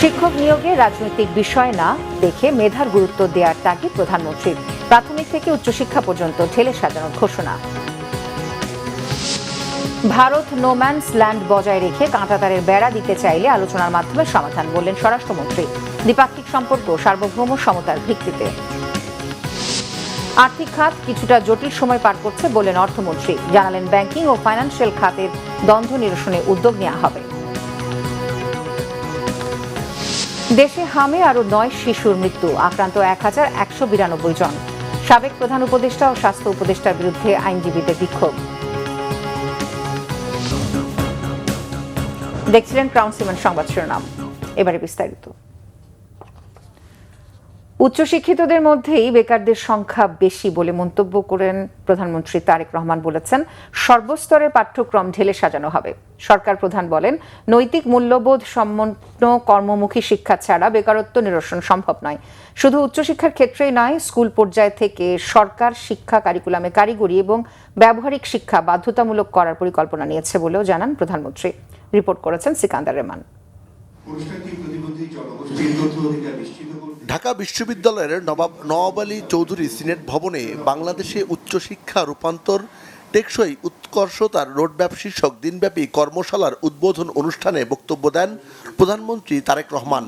শিক্ষক নিয়োগে রাজনৈতিক বিষয় না দেখে মেধার গুরুত্ব দেওয়ার তাগিদ প্রধানমন্ত্রীর। প্রাথমিক থেকে উচ্চশিক্ষা পর্যন্ত ঢেলে সাজানোর ঘোষণা। ভারত নোম্যান্স ল্যান্ড বজায় রেখে কাঁটাতারের বেড়া দিতে চাইলে আলোচনার মাধ্যমে সমাধান, বললেন স্বরাষ্ট্রমন্ত্রী। দ্বিপাক্ষিক সম্পর্ক সার্বভৌম সমতার ভিত্তিতে। আর্থিক খাত কিছুটা জটিল সময় পার করছে বললেন অর্থমন্ত্রী। জানালেন ব্যাংকিং ও ফাইন্যান্সিয়াল খাতের দ্বন্দ্ব নিরসনে উদ্যোগ নেওয়া হবে। দেশে হামে আরো 9 শিশুর মৃত্যু, আক্রান্ত 1192 জন। সাবেক প্রধান উপদেষ্টা ও স্বাস্থ্য উপদেষ্টার বিরুদ্ধে আইনজীবীদের বিক্ষোভ। দেখছিলেন ক্রাউন সিমেন্ট সংবাদ শিরোনাম, এবারে বিস্তারিত। উচ্চশিক্ষিতদের মধ্যেই বেকারদের সংখ্যা বেশি বলে মন্তব্য করেন প্রধানমন্ত্রী তারেক রহমান। বলেছেন, সর্বস্তরের পাঠ্যক্রম ঢেলে সাজানো হবে। সরকার প্রধান বলেন, নৈতিক মূল্যবোধ সম্পন্ন কর্মমুখী শিক্ষা ছাড়া বেকারত্ব নিরসন সম্ভব নয়। শুধু উচ্চশিক্ষার ক্ষেত্রেই নয়, স্কুল পর্যায় থেকে সরকার শিক্ষা কারিকুলামে কারিগরি এবং ব্যবহারিক শিক্ষা বাধ্যতামূলক করার পরিকল্পনা নিয়েছে বলেও জানান প্রধানমন্ত্রী। রিপোর্ট করেছেন সিকান্দার রেহমান। ঢাকা বিশ্ববিদ্যালয়ের নবাব আলী চৌধুরী সিনেট ভবনে বাংলাদেশে উচ্চশিক্ষা রূপান্তর টেকসই উৎকর্ষতার রোডম্যাপ শীর্ষক দিনব্যাপী কর্মশালার উদ্বোধন অনুষ্ঠানে বক্তব্য দেন প্রধানমন্ত্রী তারেক রহমান।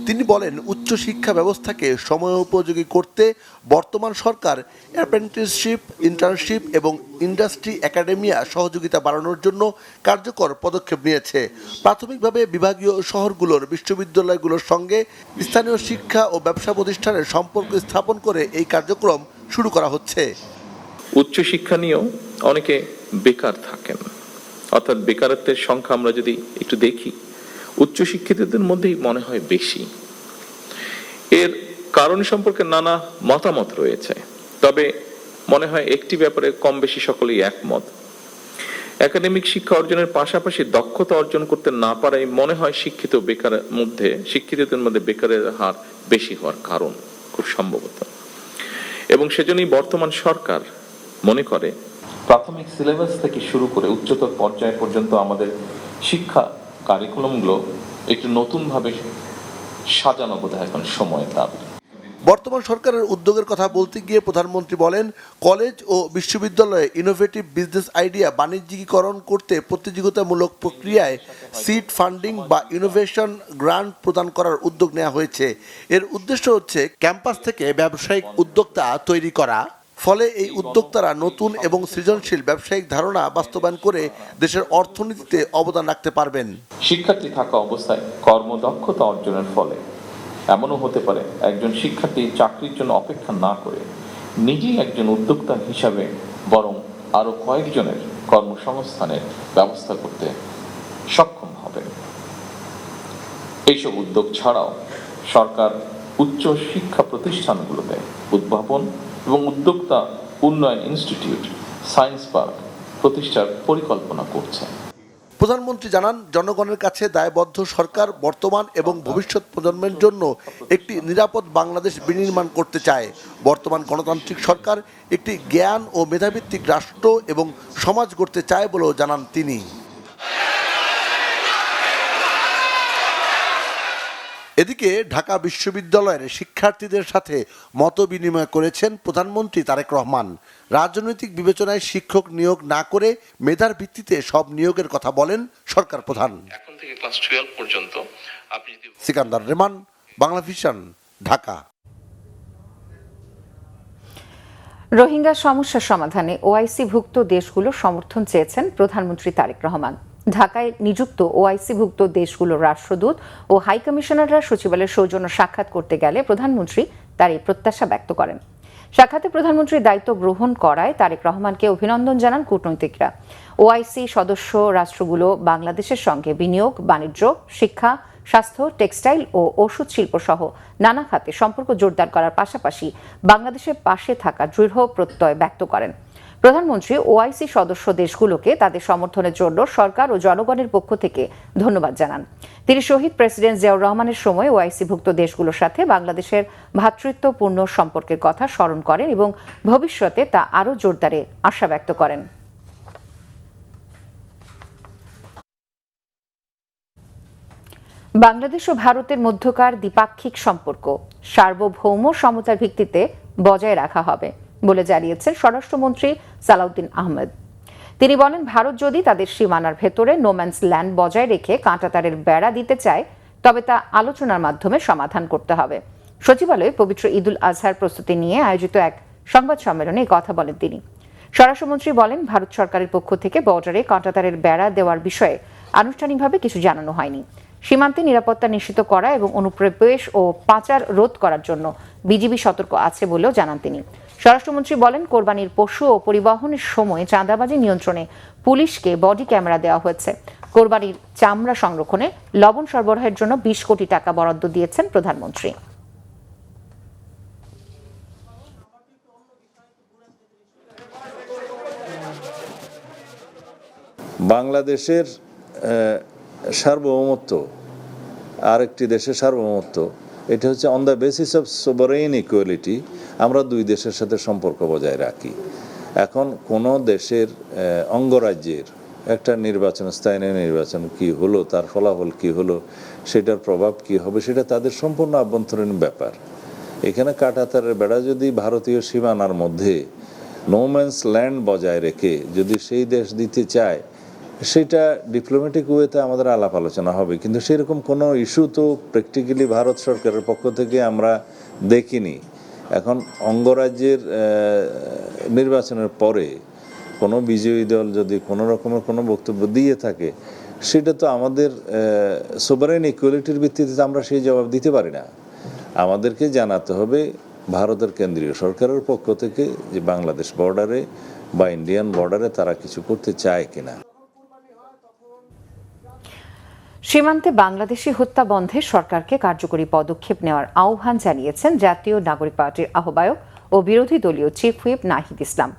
তিনি বলেন, উচ্চশিক্ষা ব্যবস্থাকে সময়োপযোগী করতে বর্তমান সরকার অ্যাপ্রেন্টিসশিপ, ইন্টার্নশিপ এবং ইন্ডাস্ট্রি একাডেমিয়া সহযোগিতা বাড়ানোর জন্য কার্যকর পদক্ষেপ নিয়েছে। প্রাথমিকভাবে বিভাগীয় শহরগুলোর বিশ্ববিদ্যালয়গুলোর সঙ্গে স্থানীয় শিক্ষা ও ব্যবসা প্রতিষ্ঠানের সম্পর্ক স্থাপন করে এই কার্যক্রম শুরু করা হচ্ছে। উচ্চশিক্ষা নিয়েও অনেকে বেকার থাকেন, অর্থাৎ বেকারত্বের সংখ্যা আমরা যদি একটু দেখি, উচ্চশিক্ষিতদের মধ্যেই মনে হয় বেশি। এর কারণ সম্পর্কে নানা মতামত রয়েছে, তবে মনে হয় একটি ব্যাপারে কম বেশি সকলেই একমত। একাডেমিক শিক্ষা অর্জনের পাশাপাশি দক্ষতা অর্জন করতে না পারাই মনে হয় শিক্ষিতদের মধ্যে বেকারের হার বেশি হওয়ার কারণ, খুব সম্ভবত। এবং সেজন্যই বর্তমান সরকার মনে করে প্রাথমিক সিলেবাস থেকে শুরু করে উচ্চতর পর্যায় পর্যন্ত আমাদের শিক্ষা কারিকুলামগুলো একটু নতুনভাবে সাজানো বোধহয় এখন সময়ের দাবি। বর্তমান সরকারের উদ্যোগের কথা বলতে গিয়ে প্রধানমন্ত্রী বলেন, কলেজ ও বিশ্ববিদ্যালয়ে ইনোভেটিভ বিজনেস আইডিয়া বাণিজ্যিকীকরণ করতে প্রতিযোগিতামূলক প্রক্রিয়ায় সিড ফান্ডিং বা ইনোভেশন গ্রান্ট প্রদান করার উদ্যোগ নেওয়া হয়েছে। এর উদ্দেশ্য হচ্ছে ক্যাম্পাস থেকে ব্যবসায়িক উদ্যোক্তা তৈরি করা, ফলে এই উদ্যোক্তারা নতুন এবং সৃজনশীল ব্যবসায়িক ধারণা বাস্তবায়ন করে দেশের অর্থনীতিতে অবদান রাখতে পারবেন। শিক্ষার্থী থাকা অবস্থায় কর্মদক্ষতা অর্জনের ফলে এমনও হতে পারে একজন শিক্ষার্থী চাকরির জন্য অপেক্ষা না করে নিজেই একজন উদ্যোক্তা হিসাবে বরং আরো কয়েকজনের কর্মসংস্থানের ব্যবস্থা করতে সক্ষম হবেন। এইসব উদ্যোগ ছাড়াও সরকার উচ্চ শিক্ষা প্রতিষ্ঠানগুলোতে উদ্ভাবন এবং উদ্যোক্তা উন্নয়ন ইনস্টিটিউট, সায়েন্স পার্ক প্রতিষ্ঠার পরিকল্পনা করছে। প্রধানমন্ত্রী জানান, জনগণের কাছে দায়বদ্ধ সরকার বর্তমান এবং ভবিষ্যৎ প্রজন্মের জন্য একটি নিরাপদ বাংলাদেশ বিনির্মাণ করতে চায়। বর্তমান গণতান্ত্রিক সরকার একটি জ্ঞান ও মেধাভিত্তিক রাষ্ট্র এবং সমাজ গড়তে চায় বলেও জানান তিনি। এদিকে ঢাকা বিশ্ববিদ্যালয়ের শিক্ষার্থীদের সাথে মত বিনিময় করেছেন প্রধানমন্ত্রী তারেক রহমান। রাজনৈতিক বিবেচনায় শিক্ষক নিয়োগ না করে মেধার ভিত্তিতে সব নিয়োগের কথা বলেন সরকার প্রধান। এখন থেকে ক্লাস 12 পর্যন্ত সিকান্দার রেহমান, বাংলা ভিশন, ঢাকা। রোহিঙ্গা সমস্যা সমাধানে ওআইসিভুক্ত দেশগুলোর সমর্থন চেয়েছেন প্রধানমন্ত্রী তারেক রহমান। ঢাকায় নিযুক্ত ওআইসিভুক্ত দেশগুলোর রাষ্ট্রদূত ও হাইকমিশনাররা সচিবালয়ের সৌজন্য সাক্ষাৎ করতে গেলে প্রধানমন্ত্রী তার এই প্রত্যাশা ব্যক্ত করেন। সাক্ষাতে প্রধানমন্ত্রীর দায়িত্ব গ্রহণ করায় তারেক রহমানকে অভিনন্দন জানান কূটনৈতিকরা। ওআইসি সদস্য রাষ্ট্রগুলো বাংলাদেশের সঙ্গে বিনিয়োগ, বাণিজ্য, শিক্ষা, স্বাস্থ্য, টেক্সটাইল ও ওষুধ শিল্প সহ নানা খাতে সম্পর্ক জোরদার করার পাশাপাশি বাংলাদেশের পাশে থাকা দৃঢ় প্রত্যয় ব্যক্ত করেন। প্রধানমন্ত্রী ওআইসি সদস্য দেশগুলোকে তাদের সমর্থনের জন্য সরকার ও জনগণের পক্ষ থেকে ধন্যবাদ জানান। তিনি শহীদ প্রেসিডেন্ট জিয়াউর রহমানের সময় ওআইসিভুক্ত দেশগুলোর সাথে বাংলাদেশের ভ্রাতৃত্বপূর্ণ সম্পর্কের কথা স্মরণ করেন এবং ভবিষ্যতে তা আরও জোরদারে আশা ব্যক্ত করেন। বাংলাদেশ ও ভারতের মধ্যকার দ্বিপাক্ষিক সম্পর্ক সার্বভৌম সমতার ভিত্তিতে বজায় রাখা হবে বলে জানিয়েছেন স্বরাষ্ট্রমন্ত্রী সালাউদ্দিন আহমেদ। তিনি বলেন, ভারত যদি তাদের সীমানার ভেতরে নোম্যান্স ল্যান্ড বজায় রেখে কাঁটাতারের বেড়া দিতে চায় তবে তা আলোচনার মাধ্যমে সমাধান করতে হবে। সচিবালয়ে পবিত্র ঈদুল আজহার প্রস্তুতি নিয়ে আয়োজিত এক সংবাদ সম্মেলনে এই কথা বলেন তিনি। স্বরাষ্ট্রমন্ত্রী বলেন, ভারত সরকারের পক্ষ থেকে বর্ডারে কাঁটাতারের বেড়া দেওয়ার বিষয়ে আনুষ্ঠানিকভাবে কিছু জানানো হয়নি। সীমান্তে নিরাপত্তা নিশ্চিত করা এবং অনুপ্রবেশ ও পাচার রোধ করার জন্য বিজিবি সতর্ক আছে বলেও জানান তিনি। স্বরাষ্ট্রমন্ত্রী বলেন, কোরবানির পশু ও পরিবহনের সময় চাঁদাবাজি নিয়ন্ত্রণে পুলিশকে বডি ক্যামেরা দেওয়া হয়েছে। কোরবানির চামড়া সংরক্ষণে লবণ সরবরাহের জন্য 20 কোটি টাকা বরাদ্দ দিয়েছেন প্রধানমন্ত্রী। বাংলাদেশের সার্বভৌমত্ব আরেকটি দেশের সার্বভৌমত্ব, এটা হচ্ছে on the basis of sovereign equality আমরা দুই দেশের সাথে সম্পর্ক বজায় রাখি। এখন কোনো দেশের অঙ্গরাজ্যের একটা নির্বাচন, স্থায়ী নির্বাচন কি হলো, তার ফলাফল কি হলো, সেটার প্রভাব কি হবে, সেটা তাদের সম্পূর্ণ আভ্যন্তরীণ ব্যাপার। এখানে কাঁটাতারের বেড়া যদি ভারতীয় সীমানার মধ্যে নোম্যান্স ল্যান্ড বজায় রেখে যদি সেই দেশ দিতে চায়, সেটা ডিপ্লোম্যাটিক ওয়েতে আমাদের আলাপ আলোচনা হবে, কিন্তু সেরকম কোনো ইস্যু তো প্র্যাকটিক্যালি ভারত সরকারের পক্ষ থেকে আমরা দেখিনি। এখন অঙ্গরাজ্যের নির্বাচনের পরে কোনো বিজয়ী দল যদি কোনো রকমের কোনো বক্তব্য দিয়ে থাকে, সেটা তো আমাদের সোভারেইন ইকুয়ালিটির ভিত্তিতে আমরা সেই জবাব দিতে পারি না। আমাদেরকে জানাতে হবে ভারতের কেন্দ্রীয় সরকারের পক্ষ থেকে যে বাংলাদেশ বর্ডারে বা ইন্ডিয়ান বর্ডারে তারা কিছু করতে চায় কিনা। সীমান্তে বাংলাদেশি হত্যা বন্ধে সরকারকে কার্যকরী পদক্ষেপ নেওয়ার আহ্বান জানিয়েছেন জাতীয় নাগরিক পার্টির আহ্বায়ক ও বিরোধী দলীয় চিফ হুইপ নাহিদ ইসলাম।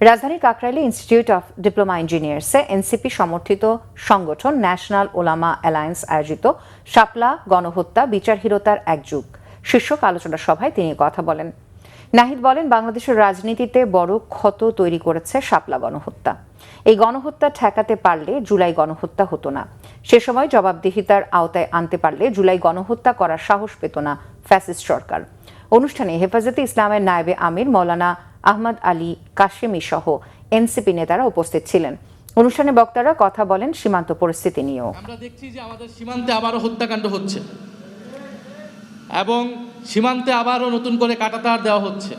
রাজধানীর কাকরাইলে ইনস্টিটিউট অফ ডিপ্লোমা ইঞ্জিনিয়ার্সে এনসিপি সমর্থিত সংগঠন ন্যাশনাল ওলামা অ্যালায়েন্স আয়োজিত শাপলা গণহত্যা বিচারহীনতার এক যুগ শীর্ষক আলোচনা সভায় তিনি কথা বলেন। নাহিদ বলেন, বাংলাদেশের রাজনীতিতে বড় ক্ষত তৈরি করেছে শাপলা গণহত্যা। এই গণহত্যা ঠেকাতে পারলে জুলাই গণহত্যা হতো না। সে সময় জবাবদিহিতার আওতায় আনতে পারলে জুলাই গণহত্যা করার সাহস পেত না ফ্যাসিস্ট সরকার। অনুষ্ঠানে হেফাজতে ইসলামের নায়েবে আমির মৌলানা আহমদ আলী কাশেমি সহ এনসিপি নেতারা উপস্থিত ছিলেন। অনুষ্ঠানে বক্তারা কথা বলেন সীমান্ত পরিস্থিতি নিয়েও। আমরা দেখছি যে আমাদের সীমান্তে আবারও হত্যাকাণ্ড হচ্ছে এবং সীমান্তে আবারও নতুন করে কাঁটাতার দেওয়া হচ্ছে।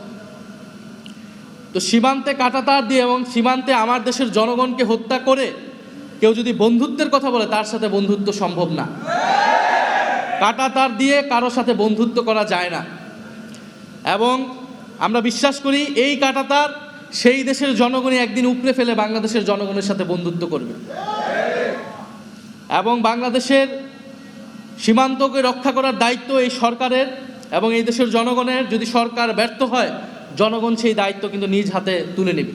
তো সীমান্তে কাঁটাতার দিয়ে এবং সীমান্তে আমার দেশের জনগণকে হত্যা করে কেউ যদি বন্ধুত্বের কথা বলে, তার সাথে বন্ধুত্ব সম্ভব না। কাঁটাতার দিয়ে কারোর সাথে বন্ধুত্ব করা যায় না এবং আমরা বিশ্বাস করি এই কাঁটাতার সেই দেশের জনগণই একদিন উপড়ে ফেলে বাংলাদেশের জনগণের সাথে বন্ধুত্ব করবে এবং বাংলাদেশের সীমান্তকে রক্ষা করার দায়িত্ব এই সরকারের এবং এই দেশের জনগণের। যদি সরকার ব্যর্থ হয়, জনগণ সেই দায়িত্ব কিন্তু নিজ হাতে তুলে নেবে।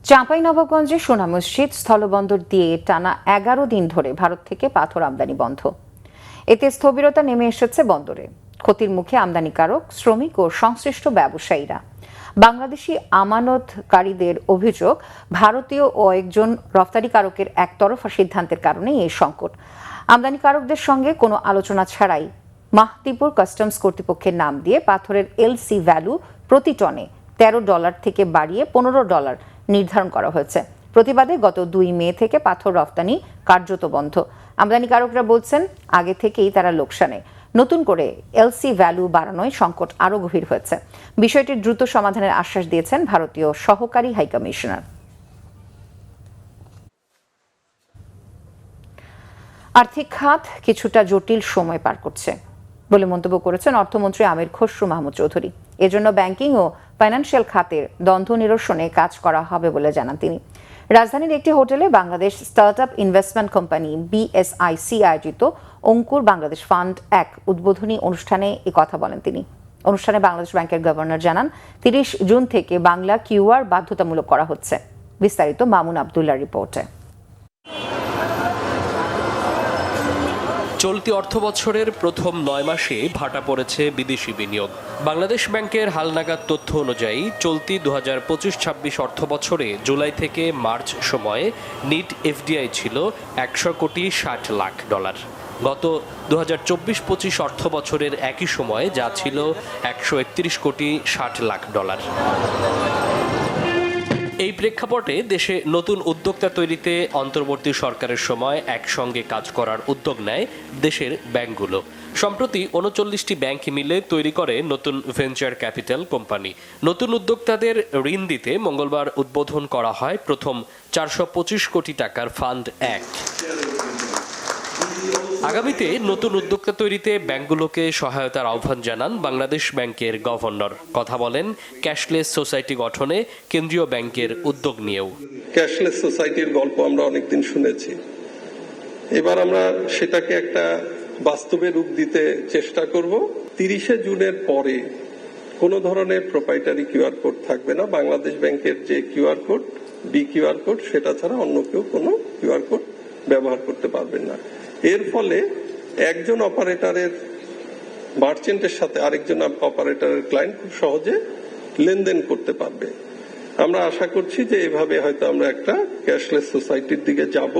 চাঁপাইনবাবগঞ্জে সোনা মসজিদ স্থলবন্দর দিয়ে টানা 11 দিন ধরে ভারত থেকে পাথর আমদানি বন্ধ। এতে স্থবিরতা নেমে এসেছে বন্দরে। ক্ষতির মুখে আমদানিকারক, শ্রমিক ও সংশ্লিষ্ট ব্যবসায়ীরা। বাংলাদেশি আমানতকারীদের অভিযোগ, ভারতীয় ও একজন রফতানিকারকের একতরফা সিদ্ধান্তের কারণে এই সংকট। আমদানিকারকদের সঙ্গে কোনো আলোচনা ছাড়াই মাহতিপুর কাস্টমস কর্তৃপক্ষের নাম দিয়ে পাথরের এলসি ভ্যালু প্রতি টনে $13 থেকে বাড়িয়ে $15 নির্ধারণ করা হয়েছে। প্রতিবাদে গত 2 মে থেকে পাথর রফতানি কার্যত বন্ধ। আমদানিকারকরা বলছেন, আগে থেকেই তারা লোকসানে। নতুন করে এলসি ভ্যালু বাড়ানোয় সংকট আরও গভীর হয়েছে। বিষয়টির দ্রুত সমাধানের আশ্বাস দিয়েছেন ভারতীয় সহকারী হাইকমিশনার। আর্থিক খাত কিছুটা জটিল সময় পার করছে বলে মন্তব্য করেছেন অর্থমন্ত্রী আমির খসরু মাহমুদ চৌধুরী। এজন্য ব্যাংকিং ও ফাইন্যান্সিয়াল খাতের দ্বন্দ্ব নিরসনে কাজ করা হবে বলে জানান তিনি। রাজধানীর একটি হোটেলে Bangladesh startup investment company BSIC আয়োজিত অঙ্কুর বাংলাদেশ ফান্ড 1 উদ্বোধনী অনুষ্ঠানে এ কথা বলেন তিনি। অনুষ্ঠানে বাংলাদেশ ব্যাংকের গভর্নর জানান, 30 জুন থেকে বাংলা QR বাধ্যতামূলক করা হচ্ছে। বিস্তারিত মামুন আবদুল্লাহর রিপোর্টে। চলতি অর্থবছরের প্রথম 9 মাসে ভাটা পড়েছে বিদেশি বিনিয়োগ। বাংলাদেশ ব্যাংকের হালনাগাদ তথ্য অনুযায়ী চলতি 2025-26 অর্থবছরে জুলাই থেকে মার্চ সময়ে নিট এফডিআই ছিল 100 কোটি 60 লাখ ডলার। গত 2024-25 অর্থ বছরের একই সময়ে যা ছিল 131 কোটি 60 লাখ ডলার। এই প্রেক্ষাপটে দেশে নতুন উদ্যোক্তা তৈরিতে অন্তর্বর্তী সরকারের সময় একসঙ্গে কাজ করার উদ্যোগ নেয় দেশের ব্যাংকগুলো। সম্প্রতি 39টি ব্যাংক মিলে তৈরি করে নতুন ভেঞ্চার ক্যাপিটাল কোম্পানি। নতুন উদ্যোক্তাদের ঋণ দিতে মঙ্গলবার উদ্বোধন করা হয় প্রথম 425 কোটি টাকার ফান্ড 1। আগামীতে নতুন উদ্যোক্তা তৈরিতে ব্যাংকগুলোকে সহায়তার আহ্বান জানান বাংলাদেশ ব্যাংকের গভর্নর। কথা বলেন ক্যাশলেস সোসাইটি গঠনে কেন্দ্রীয় ব্যাংকের উদ্যোগ নিয়েও। ক্যাশলেস সোসাইটির গল্প আমরা অনেকদিন শুনেছি, এবার আমরা সেটাকে একটা বাস্তবে রূপ দিতে চেষ্টা করব। 30শে জুনের পরে কোনো ধরনের প্রোপ্রাইটারি কিউআর কোড থাকবে না। বাংলাদেশ ব্যাংকের যে QR code, B QR code, সেটা ছাড়া অন্য কেউ কোনো কিউআর কোড ব্যবহার করতে পারবেন না। এর ফলে একজন অপারেটরের মার্চেন্টের সাথে আরেকজন অপারেটরের ক্লায়েন্ট খুব সহজে লেনদেন করতে পারবে। আমরা আশা করছি যে এভাবে হয়তো আমরা একটা ক্যাশলেস সোসাইটির দিকে যাব।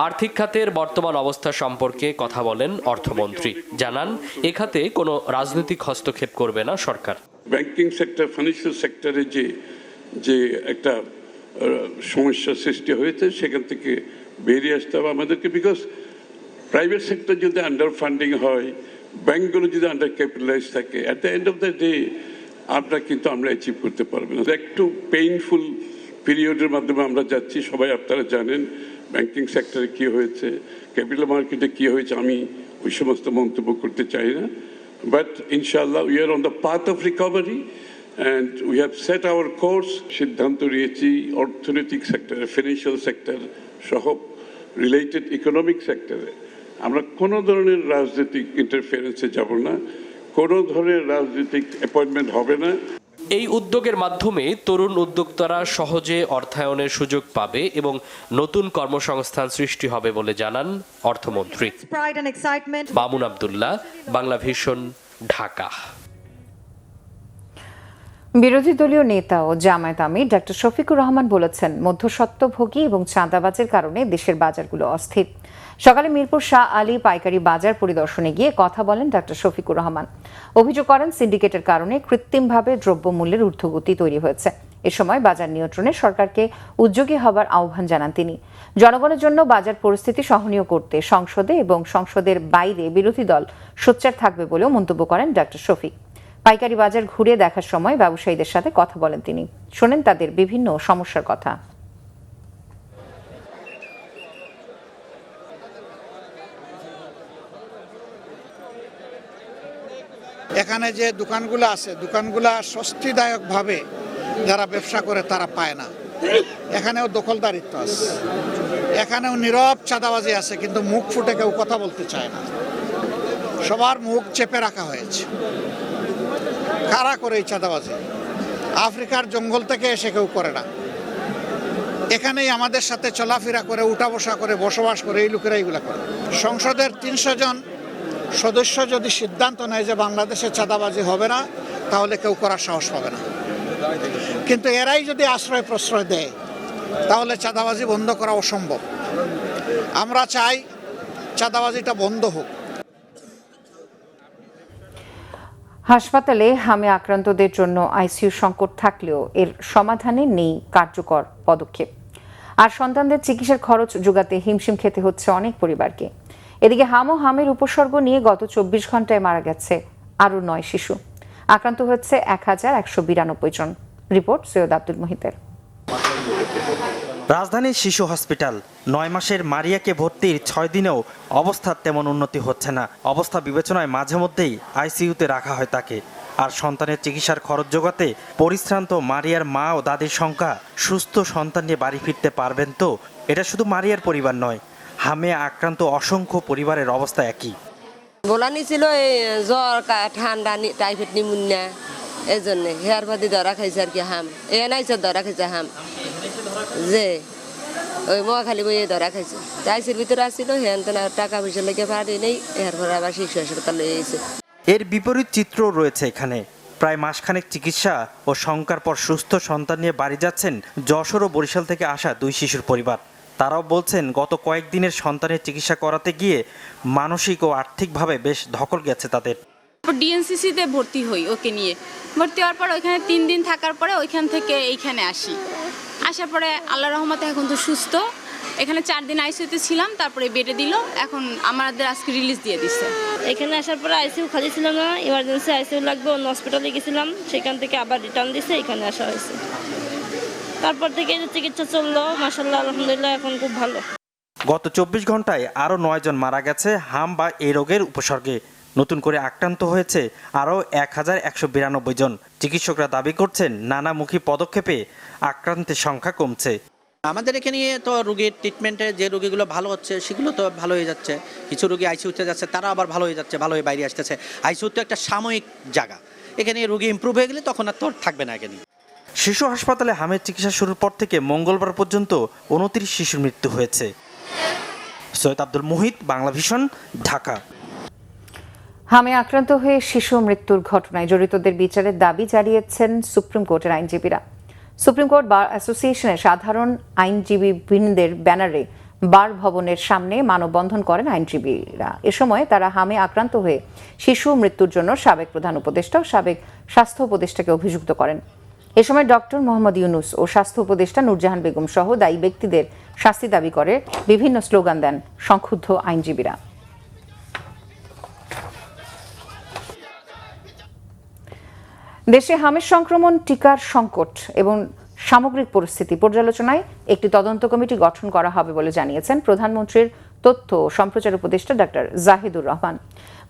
আর্থিক খাতের বর্তমান অবস্থা সম্পর্কে কথা বলেন অর্থমন্ত্রী। জানান, এ খাতে কোনো রাজনৈতিক হস্তক্ষেপ করবে না সরকার। ব্যাংকিং সেক্টর, ফাইন্যান্সিয়াল সেক্টরে যে একটা সমস্যা সৃষ্টি হয়েছে, সেখান থেকে বেরিয়ে আসতে হবে আমাদেরকে। বিকজ প্রাইভেট সেক্টর যদি আন্ডার ফান্ডিং হয়, ব্যাংকগুলো যদি আন্ডার ক্যাপিটালাইজ থাকে, at the end of the day আমরা অ্যাচিভ করতে পারবো না। একটু পেইনফুল পিরিয়ডের মাধ্যমে আমরা যাচ্ছি। সবাই আপনারা জানেন ব্যাংকিং সেক্টরে কি হয়েছে, ক্যাপিটাল মার্কেটে কি হয়েছে। আমি ওই সমস্ত মন্তব্য করতে চাই না, বাট ইনশাআল্লাহ we are on the path of recovery and we have set hour course. সিদ্ধান্ত নিয়েছি অর্থনৈতিক সেক্টরে, ফিনান্সিয়াল সেক্টর সহ রিলেটেড ইকোনমিক সেক্টরে আমরা কোনো ধরনের রাজনৈতিক ইন্টারফারেন্সে যাব না, কোনো ধরনের রাজনৈতিক অ্যাপয়েন্টমেন্ট হবে না। এই উদ্যোগের মাধ্যমে তরুণ উদ্যোক্তারা সহজে অর্থায়নের সুযোগ পাবে এবং নতুন কর্মসংস্থান সৃষ্টি হবে বলে জানান অর্থমন্ত্রী। মামুন আব্দুল্লাহ, বাংলা ভিশন, ঢাকা। বিরোধী দলীয় নেতা ও জামায়াত আমির ডক্টর শফিকুর রহমান বলেছেন, মধ্যস্বত্বভোগী এবং চাঁদাবাজের কারণে দেশের বাজারগুলো অস্থির। সকালে মিরপুর শাহ আলী পাইকারি বাজার পরিদর্শনে গিয়ে কথা বলেন ডক্টর শফিকুর রহমান। অভিযোগ করেন, সিন্ডিকেটের কারণে কৃত্রিমভাবে দ্রব্যমূল্যের ঊর্ধ্বগতি তৈরি হয়েছে। এ সময় বাজার নিয়ন্ত্রণে সরকারকে উদ্যোগী হবার আহ্বান জানান তিনি। জনগণের জন্য বাজার পরিস্থিতি সহনীয় করতে সংসদে এবং সংসদের বাইরে বিরোধী দল সোচ্চার থাকবে বলেও মন্তব্য করেন ডক্টর শফিক। পাইকারি বাজার ঘুরে দেখার সময় ব্যবসায়ীদের সাথে কথা বলেন তিনি। শোনেন তাদের বিভিন্ন সমস্যার কথা। এখানে যে দোকানগুলো আছে, দোকানগুলা স্বস্তিদায়কভাবে যারা ব্যবসা করে তারা পায় না। এখানেও দখলদারিত্ব আছে, এখানেও নীরব চাঁদাবাজি আছে, কিন্তু মুখ ফুটে কেউ কথা বলতে চায় না। সবার মুখ চেপে রাখা হয়েছে। কারা করে এই চাঁদাবাজি? আফ্রিকার জঙ্গল থেকে এসে কেউ করে না। এখানেই আমাদের সাথে চলাফেরা করে, উঠা বসা করে, বসবাস করে এই লোকেরা এইগুলা করে। সংসদের 300 জন সদস্য যদি সিদ্ধান্ত নেয় যে বাংলাদেশে চাঁদাবাজি হবে না, তাহলে কেউ করার সাহস পাবে না। কিন্তু এরাই যদি আশ্রয় প্রশ্রয় দেয়, তাহলে চাঁদাবাজি বন্ধ করা অসম্ভব। আমরা চাই চাঁদাবাজিটা বন্ধ হোক। হাসপাতালে হামে আক্রান্তদের জন্য আইসিইউ সংকট থাকলেও এর সমাধানে নেই কার্যকর পদক্ষেপ। আর সন্তানদের চিকিৎসার খরচ জোগাতে হিমশিম খেতে হচ্ছে অনেক পরিবারকে। এদিকে হাম ও হামের উপসর্গ নিয়ে গত 24 ঘন্টায় মারা গেছে আরও 9 শিশু। আক্রান্ত হচ্ছে 1192 জন। রিপোর্ট সৈয়দ আব্দুল মুহিতের। রাজধানীর শিশু হসপিটাল 9 মাসের মারিয়াকে ভর্তির 6 দিনেও অবস্থার তেমন উন্নতি হচ্ছে না। অবস্থা বিবেচনায় মাঝে মধ্যেই আইসিইউতে রাখা হয় তাকে। আর সন্তানের চিকিৎসার খরচ জোগাতে পরিশ্রান্ত মারিয়ার মা ও দাদির সংখ্যা সুস্থ সন্তান নিয়ে বাড়ি ফিরতে পারবেন তো? এটা শুধু মারিয়ার পরিবার নয়, হামে আক্রান্ত অসংখ্য পরিবারের অবস্থা একই। বলানি ছিল এই জ্বর, ঠান্ডা, টাইফয়েড, নিউমোনিয়া, এই জন্য হেয়ার বাদি ধরা খাইছে আর কি। হাম এ নাইছে ধরা খাইছে হাম যে ওই মহাখালী বইয়ে ধরা খাইছে আইসির ভিতরে আসছিল হ্যান তেন টাকা পয়সা লেগে পারি নেই এরপরে আবার শিশু হাসপাতালে এসে। এর বিপরীত চিত্র রয়েছে এখানে। প্রায় মাসখানেক চিকিৎসা ও শঙ্কার পর সুস্থ সন্তান নিয়ে বাড়ি যাচ্ছেন যশোর ও বরিশাল থেকে আসা 2 শিশুর পরিবার। তারাও বলছেন গত কয়েকদিনের সন্তানের চিকিৎসা করাতে গিয়ে মানসিক ও আর্থিকভাবে বেশ ধকল গেছে তাদের। ডিএনসিসিতে ভর্তি হই, ওকে নিয়ে ভর্তি হওয়ার পর ওইখানে 3 দিন থাকার পরে ওইখান থেকে এইখানে আসি। আসার পরে আল্লাহ রহমতে এখন তো সুস্থ। এখানে 4 দিন আইসিইউতে ছিলাম, তারপরে বেডে দিল, এখন আমাদের আজকে রিলিজ দিয়ে দিচ্ছে। এখানে আসার পরে আইসিইউ খালি ছিল না, ইমার্জেন্সি আইসিইউ লাগবে, অন্য হসপিটালে গেছিলাম, সেখান থেকে আবার রিটার্ন দিছে, এখানে আসা হয়েছে। তারপর থেকে চিকিৎসা চললো, মাশাআল্লাহ আলহামদুলিল্লাহ এখন খুব ভালো। গত 24 ঘন্টায় আরও 9 জন মারা গেছে হাম বা এই রোগের উপসর্গে। নতুন করে আক্রান্ত হয়েছে আরও 1192 জন। চিকিৎসকরা দাবি করছেন নানামুখী পদক্ষেপে আক্রান্তের সংখ্যা কমছে। আমাদের এখানে তো রোগীর ট্রিটমেন্টে যে রোগীগুলো ভালো হচ্ছে সেগুলো তো ভালো হয়ে যাচ্ছে, কিছু রোগী আইসিইউতে যাচ্ছে তারা আবার ভালো হয়ে যাচ্ছে, ভালো হয়ে বাইরে আসতেছে। আইসিইউ তো একটা সাময়িক জায়গা, এখানে রোগী ইমপ্রুভ হয়ে গেলে তখন আর তো থাকবে না এখানে। শিশু হাসপাতালে হামের চিকিৎসা শুরুর পর থেকে মঙ্গলবার পর্যন্ত 29 শিশুর মৃত্যু হয়েছে। সৈয়দ আব্দুল মুহিত, বাংলা ভিশন, ঢাকা। হামে আক্রান্ত হয়ে শিশু মৃত্যুর ঘটনায় জড়িতদের বিচারের দাবি জানিয়েছেন সুপ্রিম কোর্টের আইনজীবীরা। সুপ্রিম কোর্ট বার অ্যাসোসিয়েশনের সাধারণ আইনজীবী বৃন্দের ব্যানারে বার ভবনের সামনে মানববন্ধন করেন আইনজীবীরা। এ সময় তারা হামে আক্রান্ত হয়ে শিশু মৃত্যুর জন্য সাবেক প্রধান উপদেষ্টা ও সাবেক স্বাস্থ্য উপদেষ্টাকে অভিযুক্ত করেন। এ সময় ডক্টর মোহাম্মদ ইউনুস ও স্বাস্থ্য উপদেষ্টা নূরজাহান বেগম সহ দায়ী ব্যক্তিদের শাস্তি দাবি করে বিভিন্ন স্লোগান দেন সংক্ষুব্ধ আইনজীবীরা। দেশে হামের সংক্রমণ, টিকার সংকট এবং সামগ্রিক পরিস্থিতি পর্যালোচনায় একটি তদন্ত কমিটি গঠন করা হবে বলে জানিয়েছেন প্রধানমন্ত্রীর তথ্য ও সম্প্রচার উপদেষ্টা ডক্টর জাহিদুর রহমান।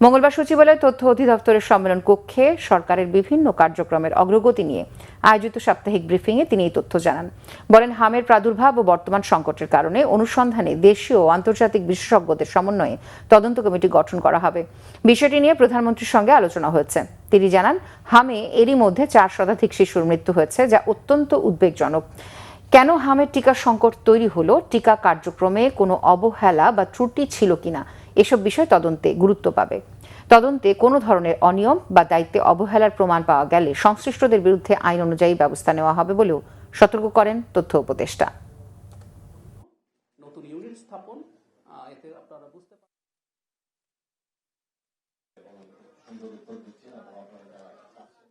মঙ্গলবার সচিবালয় তথ্য অধিদপ্তরের সম্মেলন কক্ষে সরকারের বিভিন্ন কার্যক্রমের অগ্রগতি নিয়ে আয়োজিত সাপ্তাহিক ব্রিফিংয়ে তিনি এই তথ্য জানান। বলেন, হামের প্রাদুর্ভাব ও বর্তমান সংকটের কারণে অনুসন্ধানে দেশীয় ও আন্তর্জাতিক বিশেষজ্ঞদের সমন্বয়ে তদন্ত কমিটি গঠন করা হবে। বিষয়টি নিয়ে প্রধানমন্ত্রীর সঙ্গে আলোচনা হয়েছে। তিনি জানান, হামে এরই মধ্যে 4 শতাধিক শিশুর মৃত্যু হয়েছে, যা অত্যন্ত উদ্বেগজনক। কেন হামের টিকা সংকট তৈরি হলো, টিকা কার্যক্রমে কোনো অবহেলা বা ত্রুটি ছিল কিনা, এসব বিষয় তদন্তে গুরুত্ব পাবে। তদন্তে কোনো ধরনের অনিয়ম বা দায়িত্বে অবহেলার প্রমাণ পাওয়া গেলে সংশ্লিষ্টদের বিরুদ্ধে আইন অনুযায়ী ব্যবস্থা নেওয়া হবে বলেও সতর্ক করেন তথ্য উপদেষ্টা।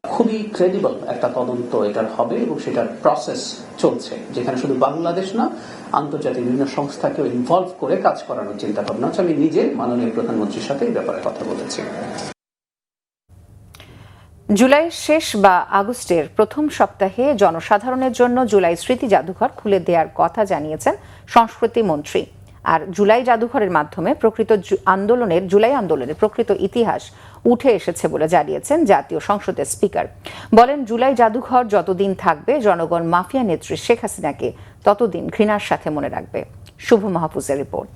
খুবই ক্রেডিবল একটা তদন্ত এটার হবে এবং সেটার প্রসেস চলছে, যেখানে শুধু বাংলাদেশ না আন্তর্জাতিক বিভিন্ন সংস্থাকেও ইনভলভ করে কাজ করানোর চিন্তা ভাবনা হচ্ছে। আমি নিজে মাননীয় প্রধানমন্ত্রীর সাথে এই ব্যাপারে কথা বলেছি। জুলাইয়ের শেষ বা আগস্টের প্রথম সপ্তাহে জনসাধারণের জন্য জুলাই স্মৃতি জাদুঘর খুলে দেওয়ার কথা জানিয়েছেন সংস্কৃতি মন্ত্রী। আর জুলাই জাদুঘরের মাধ্যমে জুলাই আন্দোলনের প্রকৃত ইতিহাস উঠে এসেছে বলে জানিয়েছেন জাতীয় সংসদের স্পিকার। বলেন, জুলাই জাদুঘর যতদিন থাকবে জনগণ মাফিয়া নেত্রী শেখ হাসিনাকে ততদিন ঘৃণার সাথে মনে রাখবে। শুভ মাহফুজের রিপোর্ট।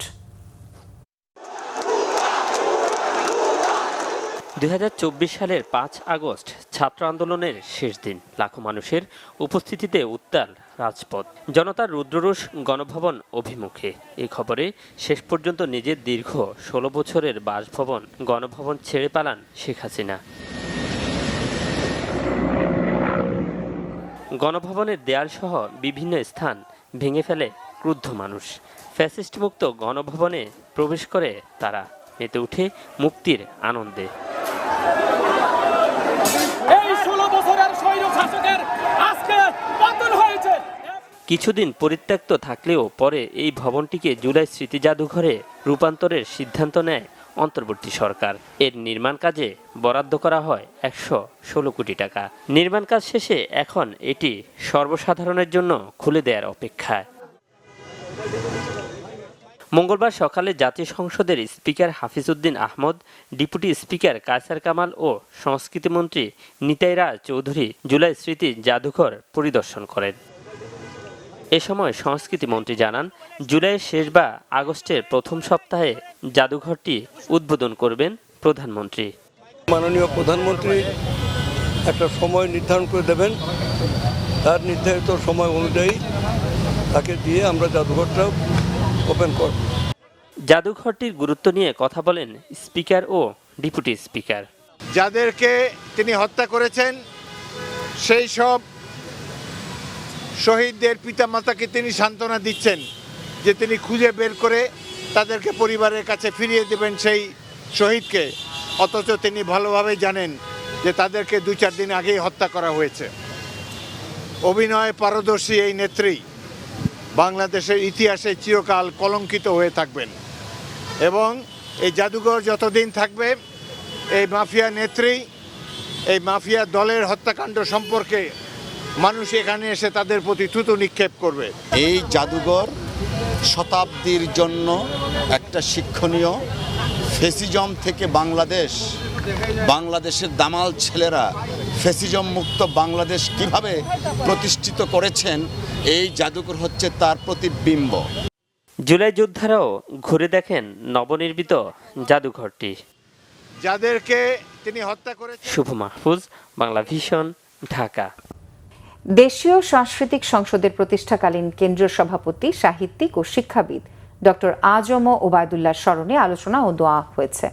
2024 সালের 5 আগস্ট ছাত্র আন্দোলনের শেষ দিন। লাখো মানুষের উপস্থিতিতে উত্তাল রাজপথ, জনতার রুদ্ররোষ গণভবন অভিমুখে। এই খবরে শেষ পর্যন্ত নিজের দীর্ঘ 16 বছরের বাসভবন গণভবন ছেড়ে পালান শেখ হাসিনা। গণভবনের দেয়ালসহ বিভিন্ন স্থান ভেঙে ফেলে ক্রুদ্ধ মানুষ। ফ্যাসিস্ট মুক্ত গণভবনে প্রবেশ করে তারা, মেতে উঠে মুক্তির আনন্দে। কিছুদিন পরিত্যক্ত থাকলেও পরে এই ভবনটিকে জুলাই স্মৃতি জাদুঘরে রূপান্তরের সিদ্ধান্ত নেয় অন্তর্বর্তী সরকার। এর নির্মাণ কাজে বরাদ্দ করা হয় 116 কোটি টাকা। নির্মাণ কাজ শেষে এখন এটি সর্বসাধারণের জন্য খুলে দেওয়ার অপেক্ষায়। মঙ্গলবার সকালে জাতীয় সংসদের speaker Hafiz Uddin Ahmad, deputy speaker Kaiser Kamal ও সংস্কৃতিমন্ত্রী নিতাই রায় চৌধুরী জুলাই স্মৃতি জাদুঘর পরিদর্শন করেন। এ সময় সংস্কৃতিমন্ত্রী জানান, জুলাইয়ের শেষ বা আগস্টের প্রথম সপ্তাহে জাদুঘরটি উদ্বোধন করবেন প্রধানমন্ত্রী। মাননীয় প্রধানমন্ত্রী একটা সময় নির্ধারণ করে দেবেন, তার নির্ধারিত সময় অনুযায়ী তাকে দিয়ে আমরা জাদুঘরটা ওপেন করব। জাদুঘরটির গুরুত্ব নিয়ে কথা বলেন স্পিকার ও ডেপুটি স্পিকার। যাদেরকে তিনি হত্যা করেছেন সেই সব শহীদদের পিতামাতাকে তিনি সান্ত্বনা দিচ্ছেন যে তিনি খুঁজে বের করে তাদেরকে পরিবারের কাছে ফিরিয়ে দেবেন সেই শহীদকে, অথচ তিনি ভালোভাবে জানেন যে তাদেরকে 2-4 দিন আগেই হত্যা করা হয়েছে। অভিনয় পারদর্শী এই নেত্রী বাংলাদেশের ইতিহাসে চিরকাল কলঙ্কিত হয়ে থাকবেন এবং এই জাদুঘর যতদিন থাকবে এই মাফিয়া নেত্রী, এই মাফিয়া দলের হত্যাকাণ্ড সম্পর্কে মানুষ এখানে এসে তাদের প্রতি থুতু নিক্ষেপ করবে। এই জাদুঘর শতাব্দীর জন্য একটা শিক্ষণীয়, ফেসিজম থেকে বাংলাদেশের দামাল ছেলেরা ফেসিজম মুক্ত বাংলাদেশ কিভাবে প্রতিষ্ঠিত করেছেন, এই জাদুঘর হচ্ছে তার প্রতিবিম্ব। জুলাই যোদ্ধারাও ঘুরে দেখেন নবনির্মিত জাদুঘরটি। যাদেরকে তিনি হত্যা করেছেন। শুভ মাহফুজ, বাংলা ভিশন, ঢাকা। দেশীয় সাংস্কৃতিক সংসদের প্রতিষ্ঠাকালীন কেন্দ্রীয় সভাপতি, সাহিত্যিক ও শিক্ষাবিদ ডক্টর আজম ওবায়দুল্লাহর স্মরণে আলোচনা ও দোয়া হয়েছে।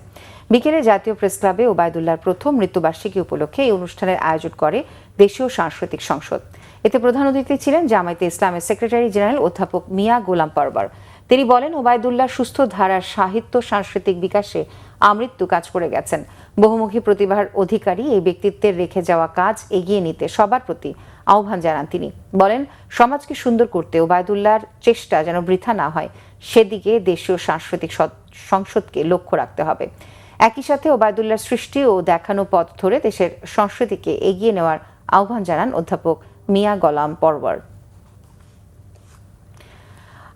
বিকেলে জাতীয় প্রেস ক্লাবে ওবায়দুল্লাহর প্রথম মৃত্যুবার্ষিকী উপলক্ষে এই অনুষ্ঠানের আয়োজন করে দেশীয় সাংস্কৃতিক সংসদ। এতে প্রধান অতিথি ছিলেন জামায়াতে ইসলামের সেক্রেটারি জেনারেল অধ্যাপক মিয়া গোলাম পরওয়ার। তিনি বলেন, ওবায়দুল্লাহ সুস্থ ধারার সাহিত্য সাংস্কৃতিক বিকাশে আমৃত্যু কাজ করে গেছেন। বহুমুখী প্রতিভার অধিকারী এই ব্যক্তিত্বের রেখে যাওয়া কাজ এগিয়ে নিতে সবার প্রতি আহ্বান জানান তিনি। বলেন, সমাজকে সুন্দর করতে ওবায়দুল্লাহর চেষ্টা যেন বৃথা না হয়, সেদিকে দেশীয় সাংস্কৃতিক সংসদকে লক্ষ্য রাখতে হবে। একই সাথে ওবায়দুল্লাহর সৃষ্টি ও দেখানো পথ ধরে দেশের সংস্কৃতিকে এগিয়ে নেওয়ার আহ্বান জানান অধ্যাপক মিয়া গোলাম পরওয়ার।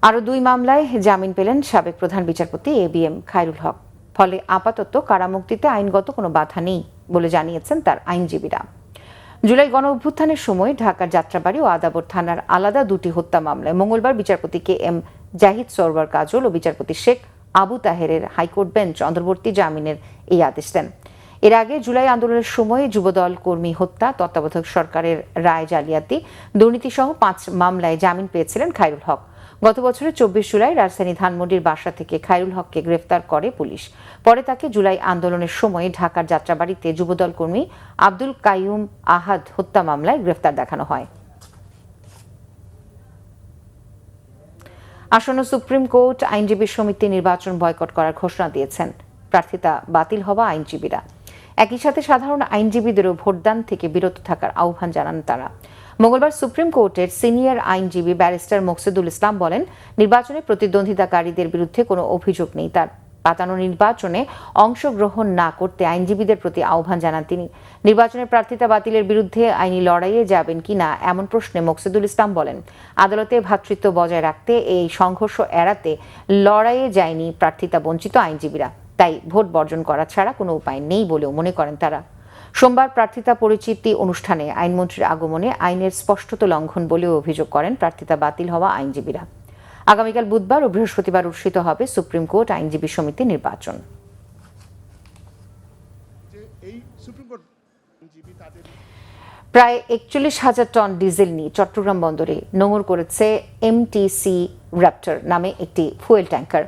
আরও 2 মামলায় জামিন পেলেন সাবেক প্রধান বিচারপতি ABM খায়রুল হক। ফলে আপাতত কারামুক্তিতে আইনগত কোনো বাধা নেই বলে জানিয়েছেন তার আইনজীবীরা। জুলাই গণ অভ্যুত্থানের সময় ঢাকার যাত্রাবাড়ি ও আদাবর থানার আলাদা 2টি হত্যা মামলায় মঙ্গলবার বিচারপতি KM জাহিদ সরওয়ার কাজল ও বিচারপতি শেখ আবু তাহেরের হাইকোর্ট বেঞ্চ অন্তর্বর্তী জামিনের এই আদেশ দেন। এর আগে জুলাই আন্দোলনের সময় যুবদল কর্মী হত্যা, তত্ত্বাবধায়ক সরকারের রায় জালিয়াতি, দুর্নীতিসহ 5 মামলায় জামিন পেয়েছিলেন খায়রুল হক। গত বছরের 24 জুলাই রাজধানী ধানমন্ডির বাসা থেকে খায়রুল হককে গ্রেফতার করে পুলিশ। পরে তাকে জুলাই আন্দোলনের সময় ঢাকার যাত্রাবাড়িতে যুবদল কর্মী আব্দুল কাইয়ুম আহাদ হত্যা মামলায় গ্রেফতার দেখানো হয়। আসন্ন সুপ্রিম কোর্ট আইনজীবী সমিতি নির্বাচন বয়কট করার ঘোষণা দিয়েছেন। প্রার্থিতা বাতিল হওয়া আইনজীবীরা। একই সাথে সাধারণ আইনজীবীদেরও ভোটদান থেকে বিরত থাকার আহ্বান জানান তারা। মঙ্গলবার সুপ্রিম কোর্টের সিনিয়র আইনজীবী ব্যারিস্টার মোকসেদুল ইসলাম বলেন, নির্বাচনে প্রতিদ্বন্দ্বিতাকারীদের বিরুদ্ধে কোনো অভিযোগ নেই তার। পাতানো নির্বাচনে অংশগ্রহণ না করতে আইনজীবীদের প্রতি আহ্বান জানান তিনি। নির্বাচনের প্রার্থিতা বাতিলের বিরুদ্ধে আইনি লড়াইয়ে যাবেন কিনা এমন প্রশ্নে মোকসেদুল ইসলাম বলেন, আদালতে ভ্রাতৃত্ব বজায় রাখতে এই সংঘর্ষ এড়াতে লড়াইয়ে যায়নি প্রার্থিতা বঞ্চিত আইনজীবীরা, তাই ভোট বর্জন করা ছাড়া কোনো উপায় নেই বলেও মনে করেন তারা। সোমবার প্রার্থিতা পরিচিতি অনুষ্ঠানে আইনমন্ত্রীর আগমনে আইনের স্পষ্টত লঙ্ঘন বলেও অভিযোগ করেন প্রার্থিতা বাতিল হওয়া আইনজীবীরা। আগামীকাল বুধবার ও বৃহস্পতিবার অনুষ্ঠিত হবে সুপ্রিম কোর্ট আইনজীবী সমিতি নির্বাচন। প্রায় 41,000 টন ডিজেল নিয়ে চট্টগ্রাম বন্দরে নোঙর করেছে MTC র্যাপ্টর নামে একটি ফুয়েল ট্যাঙ্কার।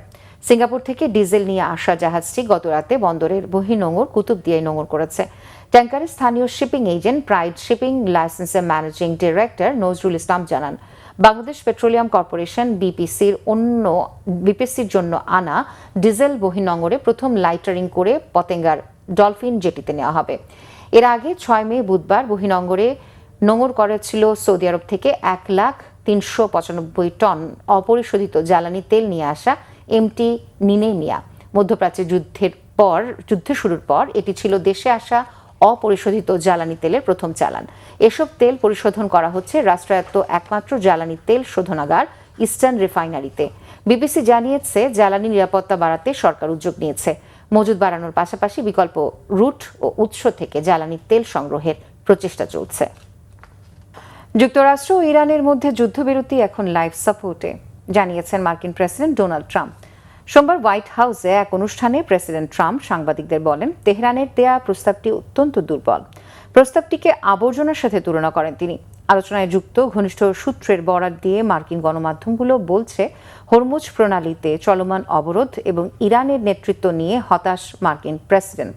সিঙ্গাপুর থেকে ডিজেল নিয়ে আসা জাহাজটি গতরাতে বন্দরের বহির্নোঙর কুতুবদিয়ায় নোঙর করেছে। ট্যাঙ্কারের স্থানীয় শিপিং এজেন্ট প্রাইড শিপিং লাইসেন্সের ম্যানেজিং ডিরেক্টর নজরুল ইসলাম জানান, বাংলাদেশ পেট্রোলিয়াম কর্পোরেশন বিপিসির জন্য আনা ডিজেল বহির্নোঙরে প্রথম লাইটারিং করে পতেঙ্গার ডলফিন জেটিতে নেওয়া হবে। এর আগে 6 মে বুধবার বহির্নোঙরে নোঙর করেছিল সৌদি আরব থেকে 1,395 টন অপরিশোধিত জ্বালানি তেল নিয়ে আসা MT নিনেমিয়া। মধ্যপ্রাচ্যের যুদ্ধ শুরুর পর এটি ছিল দেশে আসা অপরিশোধিত জ্বালানি তেলের প্রথম চালান। এসব তেল পরিশোধন করা হচ্ছে রাষ্ট্রায়ত্ত একমাত্র জ্বালানি তেল শোধনাগার ইস্টার্ন রিফাইনারিতে। বিবিসি জানিয়েছে, জ্বালানি নিরাপত্তা বাড়াতে সরকার উদ্যোগ নিয়েছে। মজুদ বাড়ানোর পাশাপাশি বিকল্প রুট ও উৎস থেকে জ্বালানি তেল সংগ্রহের প্রচেষ্টা চলছে। যুক্তরাষ্ট্র ও ইরানের মধ্যে যুদ্ধবিরতি এখন লাইফ সাপোর্টে, জানিয়েছেন মার্কিন প্রেসিডেন্ট ডোনাল্ড ট্রাম্প। সোমবার হোয়াইট হাউসে এক অনুষ্ঠানে প্রেসিডেন্ট ট্রাম্প সাংবাদিকদের বলেন, তেহরানের দেয়া প্রস্তাবটি অত্যন্ত দুর্বল। প্রস্তাবটিকে আবর্জনার সাথে তুলনা করেন তিনি। আলোচনায় যুক্ত ঘনিষ্ঠ সূত্রের বরাত দিয়ে মার্কিন গণমাধ্যমগুলো বলছে, হরমুজ প্রণালীতে চলমান অবরোধ এবং ইরানের নেতৃত্ব নিয়ে হতাশ মার্কিন প্রেসিডেন্ট।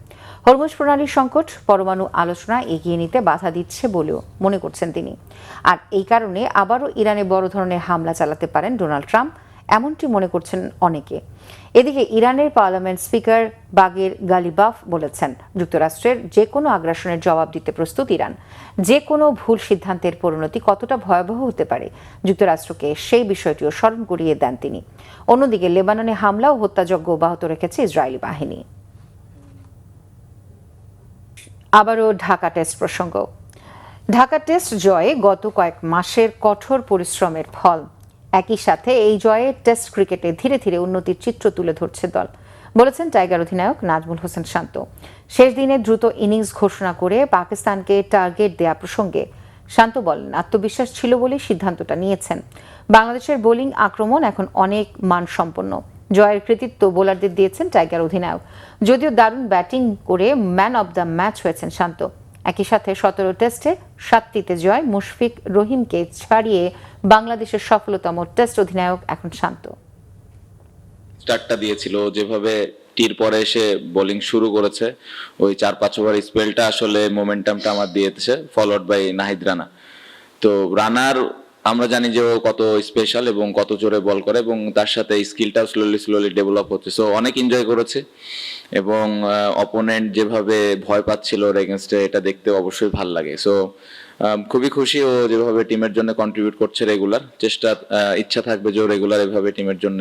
হরমুজ প্রণালীর সংকট পরমাণু আলোচনা এগিয়ে নিতে বাধা দিচ্ছে বলেও মনে করছেন তিনি। আর এই কারণে আবারও ইরানে বড় ধরনের হামলা চালাতে পারেন ডোনাল্ড ট্রাম্প, এমনটি মনে করছেন অনেকে। এদিকে ইরানের পার্লামেন্ট স্পিকার বাগের গালিবাফ বলেছেন, যুক্তরাষ্ট্রের যে কোনো আগ্রাসনের জবাব দিতে প্রস্তুত ইরান। যে কোনো ভুল সিদ্ধান্তের পরিণতি কতটা ভয়াবহ হতে পারে যুক্তরাষ্ট্রকে সেই বিষয়টিও স্মরণ করিয়ে দেন তিনি। অন্যদিকে লেবাননে হামলা ও হত্যাযজ্ঞ অব্যাহত রেখেছে ইসরায়েলি বাহিনী। আবারও ঢাকা টেস্ট প্রসঙ্গ। ঢাকা টেস্ট জয়ে গত কয়েক মাসের কঠোর পরিশ্রমের ফল। একই সাথে এই জয়ে টেস্ট ক্রিকেটে ধীরে ধীরে উন্নতির চিত্র তুলে ধরছে দল, বলেছেন টাইগার অধিনায়ক নাজমুল হোসেন শান্ত। শেষ দিনে দ্রুত ইনিংস ঘোষণা করে পাকিস্তানকে টার্গেট দেয়া প্রসঙ্গে শান্ত বলেন, আত্মবিশ্বাস ছিল বলেই সিদ্ধান্তটা নিয়েছেন। বাংলাদেশের বোলিং আক্রমণ এখন অনেক মানসম্পন্ন। জয়ের কৃতিত্ব বোলারদের দিয়েছেন টাইগার অধিনায়ক। যদিও দারুণ ব্যাটিং করে ম্যান অব দ্য ম্যাচ হয়েছেন শান্ত। একই সাথে 17 টেস্টে 7টিতে জয়, মুশফিক রহিমকে ছাড়িয়ে বাংলাদেশের সফলতম টেস্ট অধিনায়ক এখন শান্ত। স্টার্টটা দিয়েছিল, যেভাবে টির পরে এসে বোলিং শুরু করেছে, ওই 4-5 ওভার স্পেলটা আসলে মোমেন্টামটা আমার দিয়েছে, ফলোড বাই নাহিদ রানা। তো রানার আমরা জানি যে ও কত স্পেশাল এবং কত জোরে বল করে, এবং তার সাথে স্কিলটাও স্লোলি ডেভেলপ হচ্ছে। সো অনেক এনজয় করেছে, এবং অপোনেন্ট যেভাবে ভয় পাচ্ছিল ওর এগেনস্টে, এটা দেখতে অবশ্যই ভালো লাগে। সো খুবই খুশি ও যেভাবে টিমের জন্য কন্ট্রিবিউট করছে রেগুলার। ইচ্ছা থাকবে যে ও রেগুলার এভাবে টিমের জন্য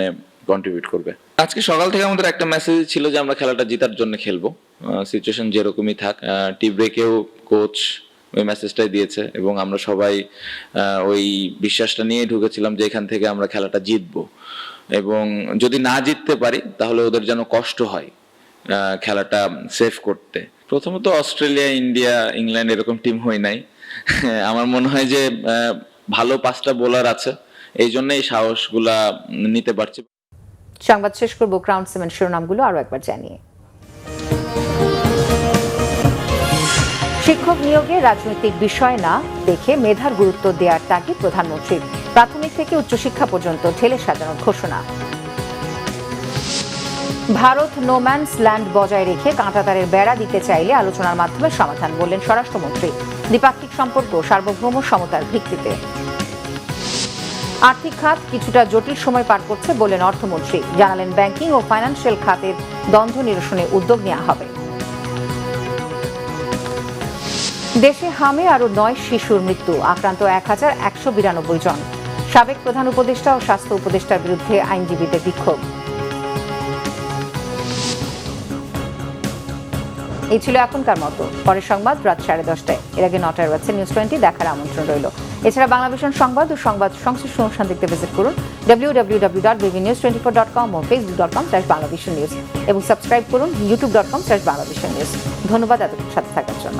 কন্ট্রিবিউট করবে। আজকে সকাল থেকে আমাদের একটা মেসেজ ছিল যে আমরা খেলাটা জেতার জন্য খেলবো, সিচুয়েশন যেরকমই থাক। টি ব্রেকেও কোচ ওই মেসেজটাই দিয়েছে, এবং আমরা সবাই ওই বিশ্বাসটা নিয়ে ঢুকেছিলাম যে এখান থেকে আমরা খেলাটা জিতবো, এবং যদি না জিততে পারি তাহলে ওদের যেন কষ্ট হয় খেলাটা সেভ করতে। প্রথমত অস্ট্রেলিয়া, ইন্ডিয়া, ইংল্যান্ড এরকম টিম হয় নাই। আমার মনে হয় যে ভালো 5টা বোলার আছে, এই জন্য এই সাহসগুলা নিতে পারছি। সংবাদ শেষ করব ক্রাউন সিমেন্ট শিরোনামগুলো আরো একবার জানিয়ে। শিক্ষক নিয়োগে রাজনৈতিক বিষয় না দেখে মেধার গুরুত্ব দেওয়ার তাগিদ প্রধানমন্ত্রীর। প্রাথমিক থেকে উচ্চশিক্ষা পর্যন্ত ঠেলে সাজানোর ঘোষণা। ভারত নোম্যান্স ল্যান্ড বজায় রেখে কাঁটাতারের বেড়া দিতে চাইলে আলোচনার মাধ্যমে সমাধান, বললেন স্বরাষ্ট্রমন্ত্রী। দ্বিপাক্ষিক সম্পর্ক সার্বভৌম সমতার ভিত্তিতে। আর্থিক খাত কিছুটা জটিল সময় পার করছে বললেন অর্থমন্ত্রী। জানালেন ব্যাংকিং ও ফাইন্যান্সিয়াল খাতের দ্বন্দ্ব নিরসনে উদ্যোগ নেওয়া হবে। দেশে হামে আরো 9 শিশুর মৃত্যু, আক্রান্ত 1192 জন। সাবেক প্রধান উপদেষ্টা ও স্বাস্থ্য উপদেষ্টার বিরুদ্ধে আইনজীবীদের বিক্ষোভ। এই ছিল এখনকার মতো। পরের সংবাদ রাত 10:30টায়। এর আগে 9টায় রয়েছে নিউজ 20 দেখার আমন্ত্রণ রইল। এছাড়া বাংলাভিশন সংবাদ ও সংবাদ সংশ্লিষ্ট অনুষ্ঠান দেখতে ভিজিট করুন www.bbnews24.com ও facebook.com/banglavisionnews এবং সাবস্ক্রাইব করুন youtube.com/banglavisionnews। ধন্যবাদ এতক্ষণ সাথে থাকার জন্য।